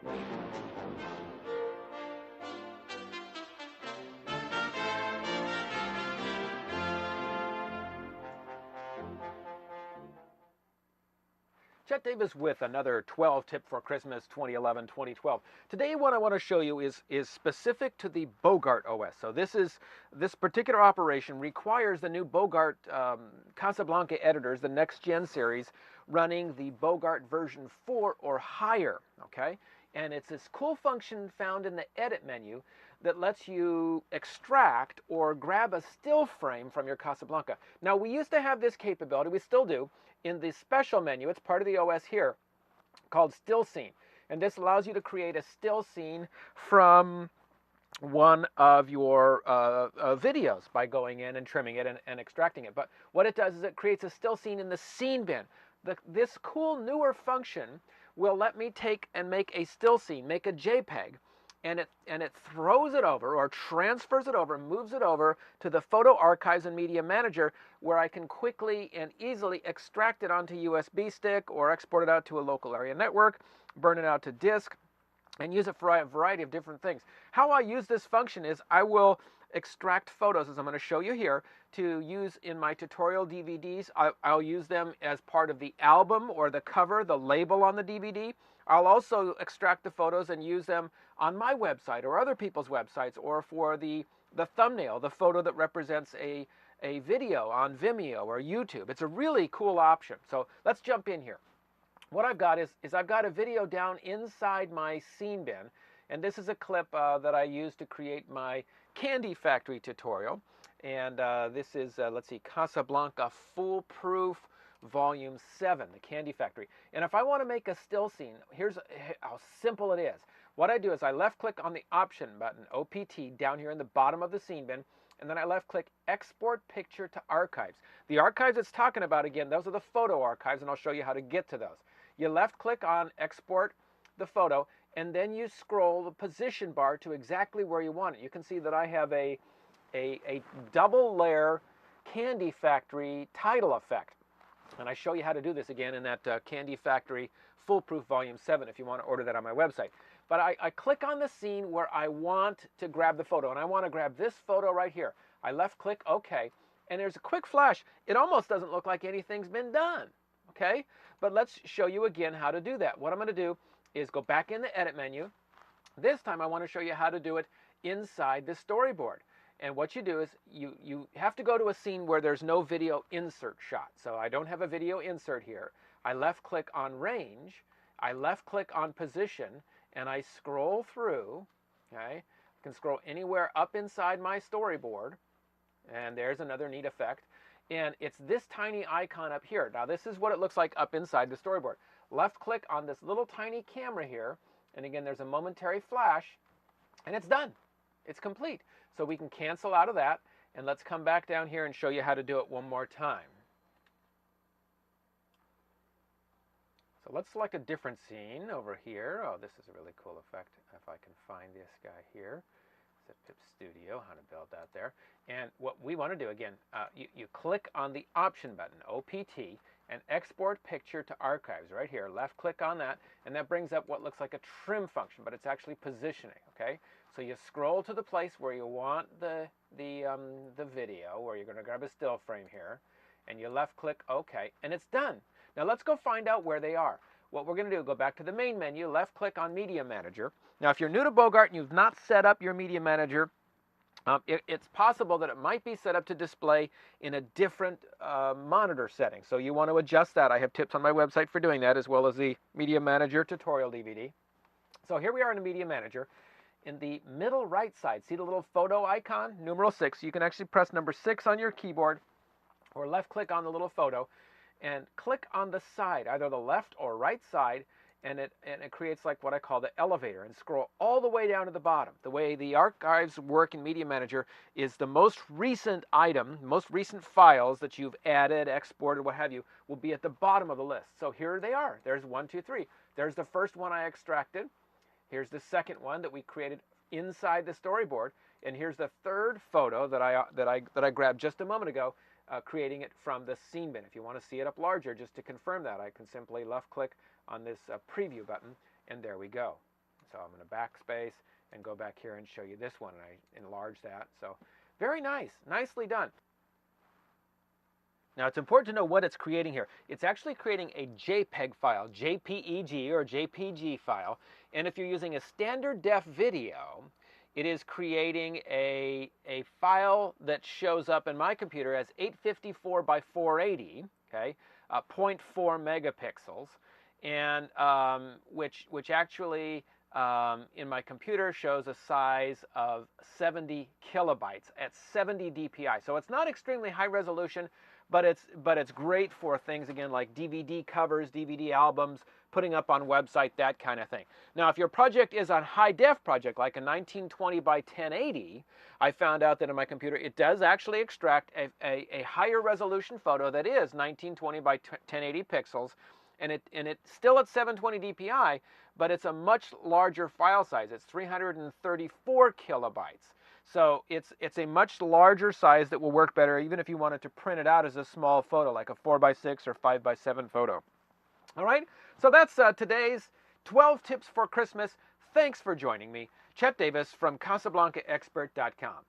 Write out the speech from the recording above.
Chet Davis with another 12 tip for Christmas 2011-2012. Today what I want to show you is specific to the Bogart OS. So this particular operation requires the new Bogart Casablanca editors, the next gen series, running the Bogart version 4 or higher, okay? And it's this cool function found in the edit menu that lets you extract or grab a still frame from your Casablanca. Now, we used to have this capability, we still do, in the special menu. It's part of the OS here, called Still Scene. And this allows you to create a still scene from one of your videos by going in and trimming it and extracting it. But what it does is it creates a still scene in the scene bin. This cool newer function will let me take and make a still scene, make a JPEG, and it throws it over or transfers it over, moves it over to the Photo Archives and Media Manager, where I can quickly and easily extract it onto USB stick or export it out to a local area network, burn it out to disk, and use it for a variety of different things. How I use this function is I will extract photos, as I'm going to show you here, to use in my tutorial DVDs. I'll use them as part of the album or the cover, the label on the DVD. I'll also extract the photos and use them on my website or other people's websites, or for the thumbnail, the photo that represents a video on Vimeo or YouTube. It's a really cool option. So let's jump in here. What I've got is I've got a video down inside my scene bin, and this is a clip that I used to create my Candy Factory tutorial. And this is, let's see, Casablanca Foolproof Volume 7, the Candy Factory. And if I want to make a still scene, here's how simple it is. What I do is I left-click on the Option button, OPT, down here in the bottom of the scene bin, and then I left-click Export Picture to Archives. The archives it's talking about, again, those are the photo archives, and I'll show you how to get to those. You left-click on Export the photo, and then you scroll the position bar to exactly where you want it. You can see that I have a double-layer Candy Factory title effect. And I show you how to do this again in that Candy Factory Foolproof Volume 7 if you want to order that on my website. But I click on the scene where I want to grab the photo, and I want to grab this photo right here. I left-click OK, and there's a quick flash. It almost doesn't look like anything's been done, okay? But let's show you again how to do that. What I'm going to do is go back in the Edit menu. This time I want to show you how to do it inside the storyboard. And what you do is you have to go to a scene where there's no video insert shot. So I don't have a video insert here. I left-click on Range. I left-click on Position, and I scroll through. Okay, I can scroll anywhere up inside my storyboard, and there's another neat effect. And it's this tiny icon up here. Now this is what it looks like up inside the storyboard. Left-click on this little tiny camera here, and again there's a momentary flash, and it's done. It's complete. So we can cancel out of that, and let's come back down here and show you how to do it one more time. So let's select a different scene over here. Oh, this is a really cool effect. If I can find this guy here. It's at Pip Studio, how to build that there. And what we want to do, again, you click on the Option button, OPT, and Export Picture to Archives right here. Left-click on that, and that brings up what looks like a trim function, but it's actually positioning, okay? So you scroll to the place where you want the video, where you're going to grab a still frame here, and you left-click OK, and it's done. Now let's go find out where they are. What we're going to do, go back to the main menu, left-click on Media Manager. Now if you're new to Bogart and you've not set up your Media Manager, it's possible that it might be set up to display in a different monitor setting. So you want to adjust that. I have tips on my website for doing that, as well as the Media Manager tutorial DVD. So here we are in the Media Manager. In the middle right side, see the little photo icon, numeral 6. You can actually press number 6 on your keyboard, or left-click on the little photo, and click on the side, either the left or right side, and it creates like what I call the elevator, and scroll all the way down to the bottom. The way the archives work in Media Manager is the most recent item, most recent files that you've added, exported, what have you, will be at the bottom of the list. So here they are. There's 1, 2, 3. There's the first one I extracted. Here's the second one that we created inside the storyboard, and here's the third photo that I grabbed just a moment ago, creating it from the scene bin. If you want to see it up larger, just to confirm that, I can simply left-click on this preview button, and there we go. So I'm going to backspace and go back here and show you this one, and I enlarge that. So very nice, nicely done. Now it's important to know what it's creating here. It's actually creating a JPEG file, JPEG or JPG file. And if you're using a standard def video, it is creating a file that shows up in my computer as 854 by 480, okay, 0.4 megapixels, and which actually in my computer shows a size of 70 kilobytes at 70 dpi. So it's not extremely high resolution, but it's great for things, again, like DVD covers, DVD albums, putting up on website, that kind of thing. Now, if your project is a high def project, like a 1920 by 1080, I found out that in my computer it does actually extract a higher resolution photo that is 1920 by 1080 pixels, and it's still at 720 dpi, but it's a much larger file size. It's 334 kilobytes. So it's a much larger size that will work better even if you wanted to print it out as a small photo, like a 4x6 or 5x7 photo. All right, so that's today's 12 tips for Christmas. Thanks for joining me. Chet Davis from CasablancaExpert.com.